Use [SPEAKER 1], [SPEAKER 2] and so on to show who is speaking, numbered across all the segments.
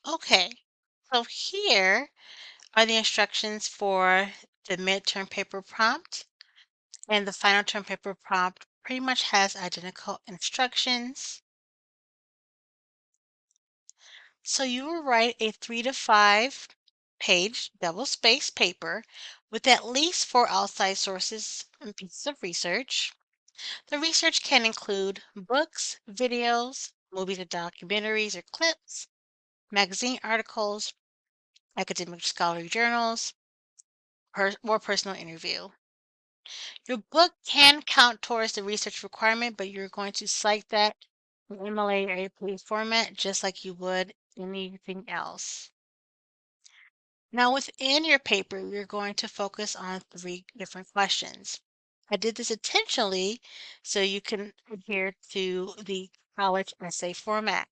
[SPEAKER 1] Okay, so here are the instructions for the midterm paper prompt, and the final term paper prompt pretty much has identical instructions. So you will write a 3 to 5 page double-spaced paper with at least 4 outside sources and pieces of research. The research can include books, videos, movies or documentaries or clips, magazine articles, academic scholarly journals, or personal interview. Your book can count towards the research requirement, but you're going to cite that in MLA or AP format just like you would anything else. Now, within your paper, you're going to focus on 3 different questions. I did this intentionally so you can adhere to the college essay format,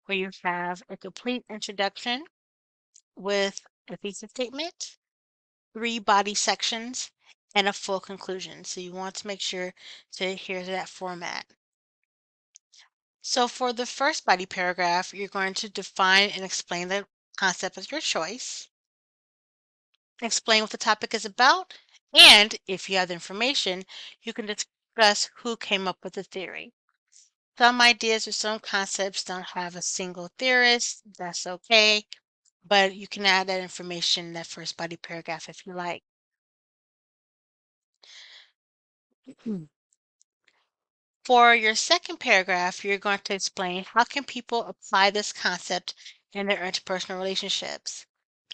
[SPEAKER 1] where you have a complete introduction with a thesis statement, 3 body sections, and a full conclusion. So you want to make sure to adhere to that format. So for the first body paragraph, you're going to define and explain the concept of your choice, explain what the topic is about, and if you have the information, you can discuss who came up with the theory. Some ideas or some concepts don't have a single theorist, that's okay, but you can add that information in that first body paragraph if you like. For your second paragraph, you're going to explain how can people apply this concept in their interpersonal relationships.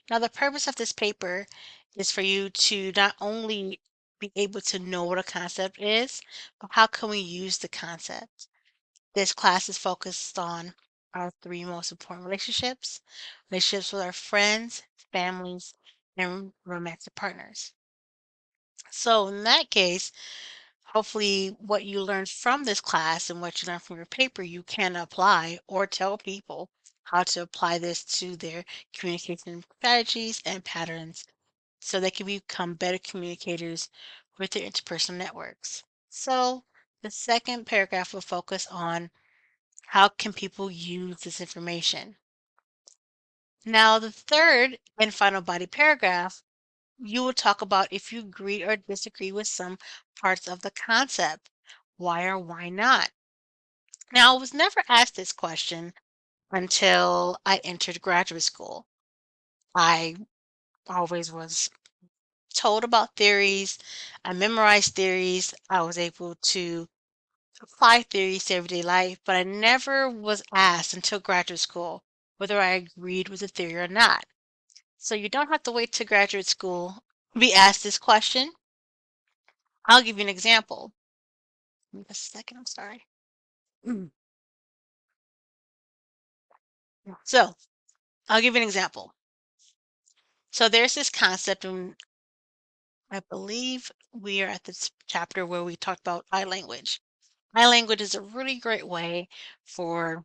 [SPEAKER 1] Now, the purpose of this paper is for you to not only be able to know what a concept is, but how can we use the concept? This class is focused on our 3 most important relationships, relationships with our friends, families, and romantic partners. So in that case, hopefully what you learned from this class and what you learned from your paper, you can apply or tell people how to apply this to their communication strategies and patterns so they can become better communicators with their interpersonal networks. So the second paragraph will focus on how can people use this information. Now, the third and final body paragraph, you will talk about if you agree or disagree with some parts of the concept. Why or why not? Now, I was never asked this question until I entered graduate school. I always was told about theories. I memorized theories. I was able to apply theories to everyday life, but I never was asked until graduate school whether I agreed with the theory or not. So you don't have to wait to graduate school to be asked this question. I'll give you an example. Give me a second, I'm sorry. Mm. So I'll give you an example. So there's this concept, and I believe we are at this chapter where we talked about I language. I language is a really great way for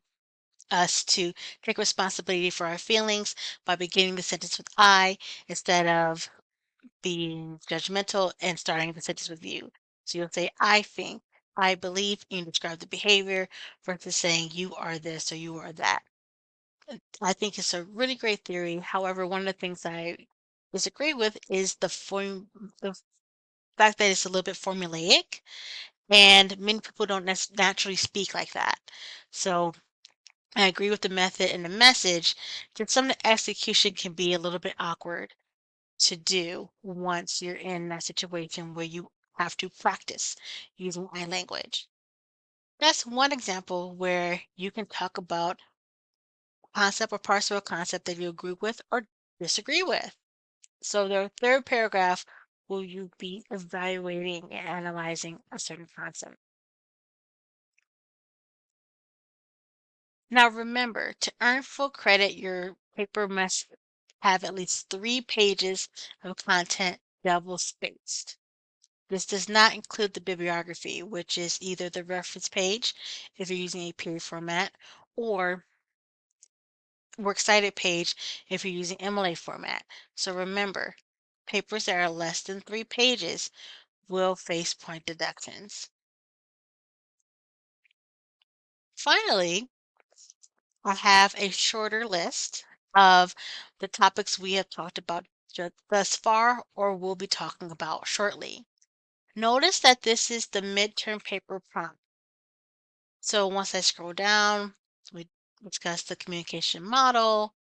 [SPEAKER 1] us to take responsibility for our feelings by beginning the sentence with I instead of being judgmental and starting the sentence with you. So you'll say, I think, I believe, and you describe the behavior versus saying you are this or you are that. I think it's a really great theory. However, one of the things I disagree with is the fact that it's a little bit formulaic and many people don't naturally speak like that. So I agree with the method and the message. Just some of the execution can be a little bit awkward to do once you're in that situation where you have to practice using I language. That's one example where you can talk about concept or parts of a concept that you agree with or disagree with. So the third paragraph will you be evaluating and analyzing a certain concept. Now remember, to earn full credit, your paper must have at least 3 pages of content double spaced. This does not include the bibliography, which is either the reference page if you're using a period format or works cited page if you're using MLA format. So remember, papers that are less than 3 pages will face point deductions. Finally, I have a shorter list of the topics we have talked about thus far or will be talking about shortly. Notice that this is the midterm paper prompt. So once I scroll down, we discuss the communication model,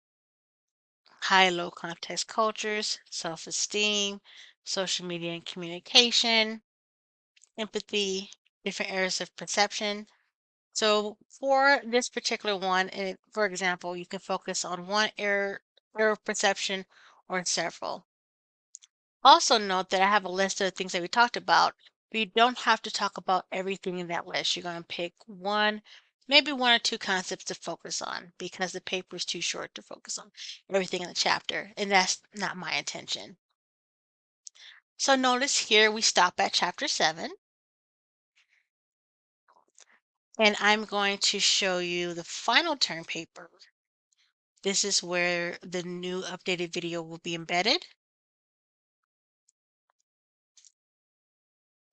[SPEAKER 1] high and low context cultures, self-esteem, social media and communication, empathy, different areas of perception. So for this particular one, for example, you can focus on one area of perception or several. Also note that I have a list of the things that we talked about, but you don't have to talk about everything in that list. You're going to pick one, maybe one or two concepts to focus on because the paper is too short to focus on everything in the chapter, and that's not my intention. So notice here we stop at chapter 7, and I'm going to show you the final term paper. This is where the new updated video will be embedded.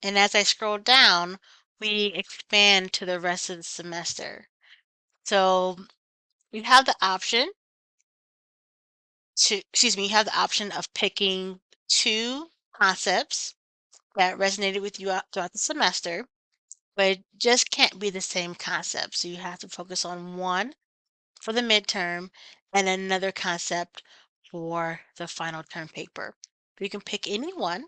[SPEAKER 1] And as I scroll down, we expand to the rest of the semester. So you have the option you have the option of picking two concepts that resonated with you throughout the semester, but it just can't be the same concept. So you have to focus on one for the midterm and another concept for the final term paper. You can pick any one.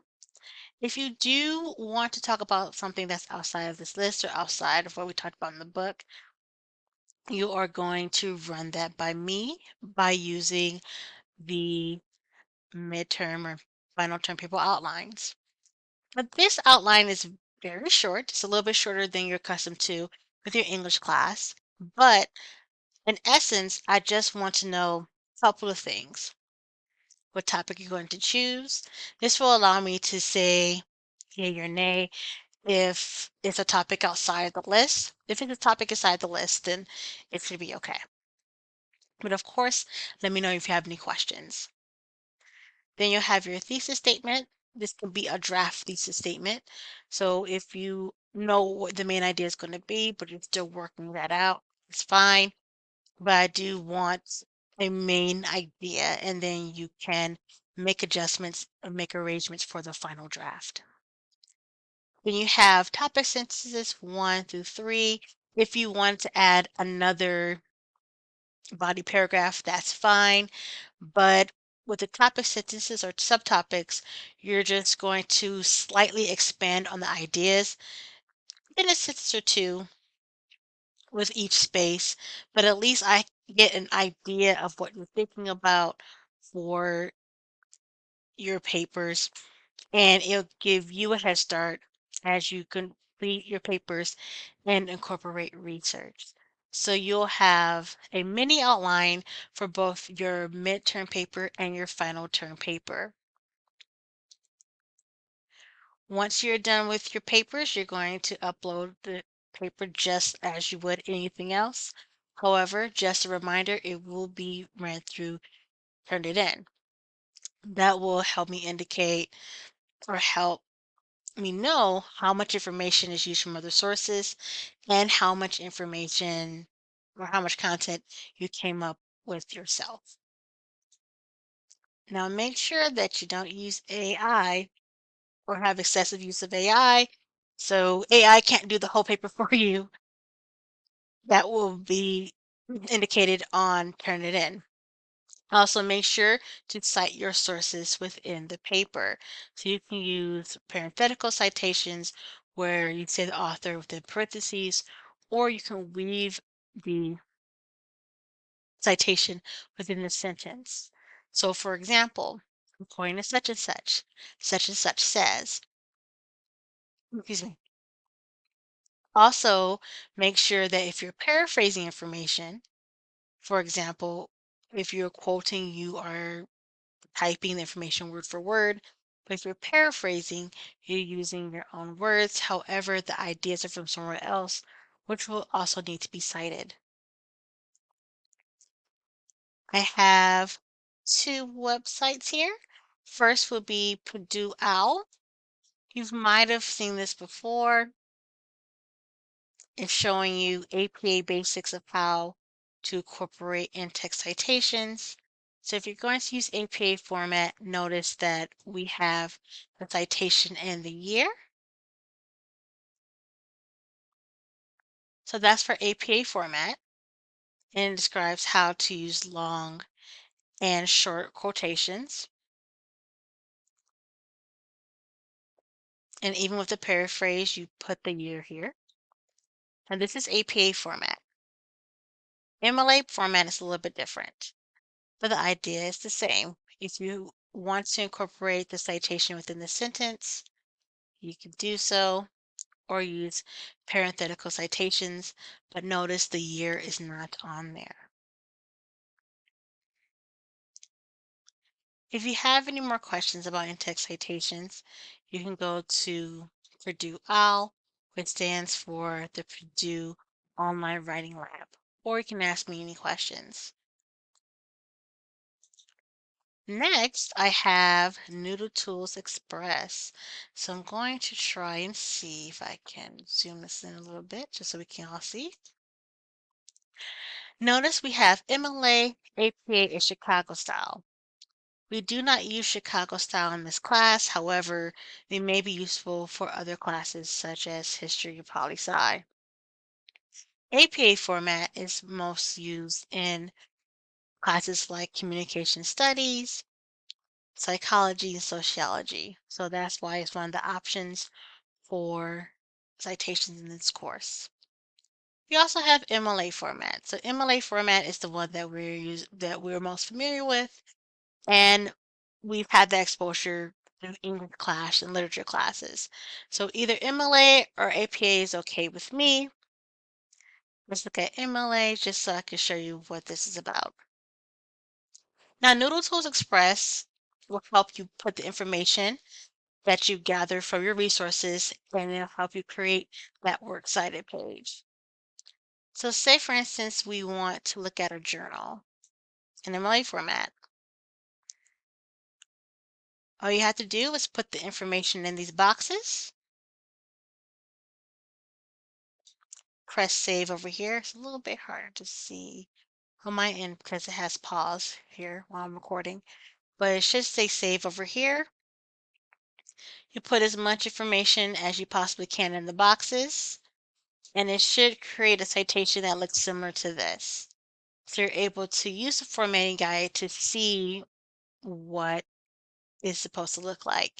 [SPEAKER 1] If you do want to talk about something that's outside of this list or outside of what we talked about in the book, you are going to run that by me by using the midterm or final term paper outlines. But this outline is very short. It's a little bit shorter than you're accustomed to with your English class. But in essence, I just want to know a couple of things. What topic you're going to choose. This will allow me to say yay or nay if it's a topic outside the list. If it's a topic outside the list, then it should be okay. But of course, let me know if you have any questions. Then you'll have your thesis statement. This can be a draft thesis statement. So if you know what the main idea is going to be, but you're still working that out, it's fine. But I do want a main idea, and then you can make adjustments and make arrangements for the final draft. Then you have topic sentences 1 through 3. If you want to add another body paragraph, that's fine. But with the topic sentences or subtopics, you're just going to slightly expand on the ideas in a sentence or two with each space. But at least I get an idea of what you're thinking about for your papers, and it'll give you a head start as you complete your papers and incorporate research. So you'll have a mini outline for both your midterm paper and your final term paper. Once you're done with your papers, you're going to upload the paper just as you would anything else. However, just a reminder, it will be ran through Turnitin. That will help me indicate or help me know how much information is used from other sources and how much information or how much content you came up with yourself. Now make sure that you don't use AI or have excessive use of AI. So AI can't do the whole paper for you. That will be indicated on Turnitin. Also, make sure to cite your sources within the paper. So you can use parenthetical citations where you say the author within parentheses, or you can weave the citation within the sentence. So, for example, according to such and such says, excuse me. Also, make sure that if you're paraphrasing information, for example, if you're quoting, you are typing the information word for word. But if you're paraphrasing, you're using your own words. However, the ideas are from somewhere else, which will also need to be cited. I have two websites here. First would be Purdue OWL. You might have seen this before. It's showing you APA basics of how to incorporate in-text citations. So if you're going to use APA format, notice that we have the citation and the year. So that's for APA format, and it describes how to use long and short quotations. And even with the paraphrase, you put the year here. And this is APA format. MLA format is a little bit different, but the idea is the same. If you want to incorporate the citation within the sentence, you can do so, or use parenthetical citations, but notice the year is not on there. If you have any more questions about in-text citations, you can go to Purdue OWL, which stands for the Purdue Online Writing Lab, or you can ask me any questions. Next, I have Noodle Tools Express. So I'm going to try and see if I can zoom this in a little bit just so we can all see. Notice we have MLA, APA, and Chicago style. We do not use Chicago style in this class. However, they may be useful for other classes such as history or poli-sci. APA format is most used in classes like communication studies, psychology, and sociology. So that's why it's one of the options for citations in this course. We also have MLA format. So MLA format is the one that we're most familiar with, and we've had the exposure through English class and literature classes. So either MLA or APA is okay with me. Let's look at MLA just so I can show you what this is about. Now, Noodle Tools Express will help you put the information that you gather from your resources, and it'll help you create that works cited page. So say, for instance, we want to look at a journal in MLA format. All you have to do is put the information in these boxes, press save over here. It's a little bit harder to see on my end because it has pause here while I'm recording, but it should say save over here. You put as much information as you possibly can in the boxes, and it should create a citation that looks similar to this. So you're able to use the formatting guide to see what it's supposed to look like.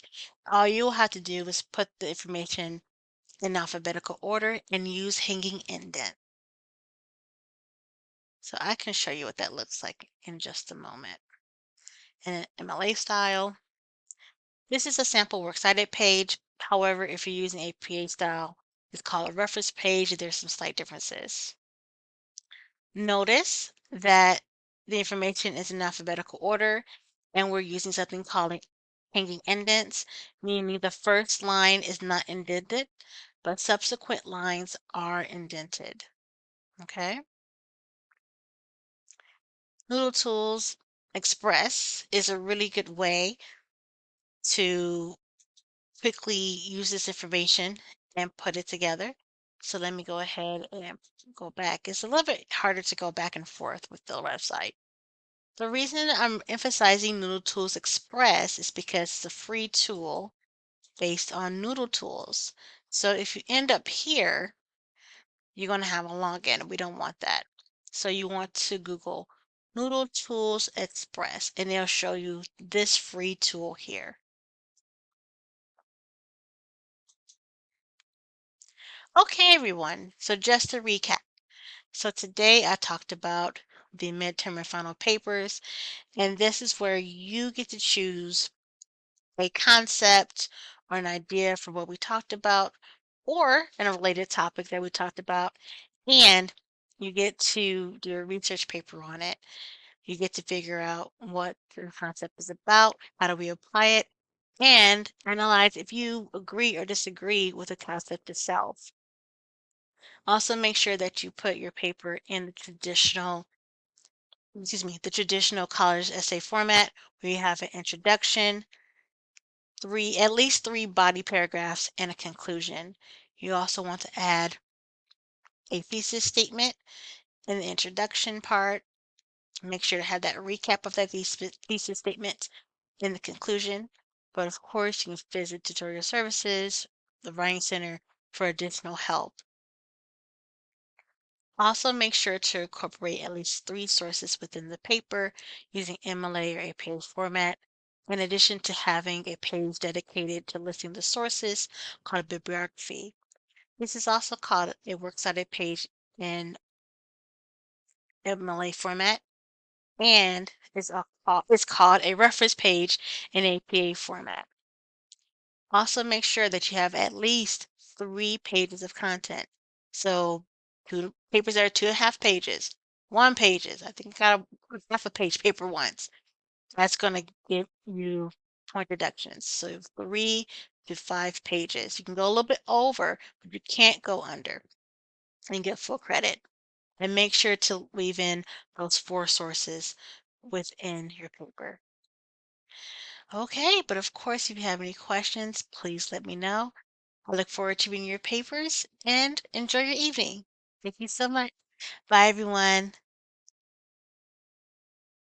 [SPEAKER 1] All you'll have to do is put the information in alphabetical order and use hanging indent. So I can show you what that looks like in just a moment. In MLA style, this is a sample works cited page. However, if you're using APA style, it's called a reference page. There's some slight differences. Notice that the information is in alphabetical order, and we're using something called hanging indents, meaning the first line is not indented, but subsequent lines are indented. Okay? Noodle Tools Express is a really good way to quickly use this information and put it together. So let me go ahead and go back. It's a little bit harder to go back and forth with the website. The reason I'm emphasizing Noodle Tools Express is because it's a free tool based on Noodle Tools. So if you end up here, you're going to have a login. We don't want that. So you want to Google Noodle Tools Express, and they'll show you this free tool here. Okay, everyone. So just to recap. So today I talked about the midterm and final papers, and this is where you get to choose a concept or an idea for what we talked about, or in a related topic that we talked about, and you get to do a research paper on it. You get to figure out what the concept is about, how do we apply it, and analyze if you agree or disagree with the concept itself. Also, make sure that you put your paper in the traditional college essay format where you have an introduction, at least three body paragraphs, and a conclusion. You also want to add a thesis statement in the introduction part, Make sure to have that recap of that thesis statement in the conclusion. But of course, you can visit tutorial services, the Writing Center for additional help. Also, make sure to incorporate at least 3 sources within the paper using MLA or APA format, in addition to having a page dedicated to listing the sources called a bibliography. This is also called a works cited page in MLA format, and it's called a reference page in APA format. Also, make sure that you have at least 3 pages of content. So, two papers that are 2.5 pages, 1 pages. I think I got a half a page paper once. That's going to give you point deductions. So, 3 to 5 pages. You can go a little bit over, but you can't go under and get full credit. And make sure to weave in those 4 sources within your paper. Okay, but of course, if you have any questions, please let me know. I look forward to reading your papers and enjoy your evening. Thank you so much. Bye, everyone.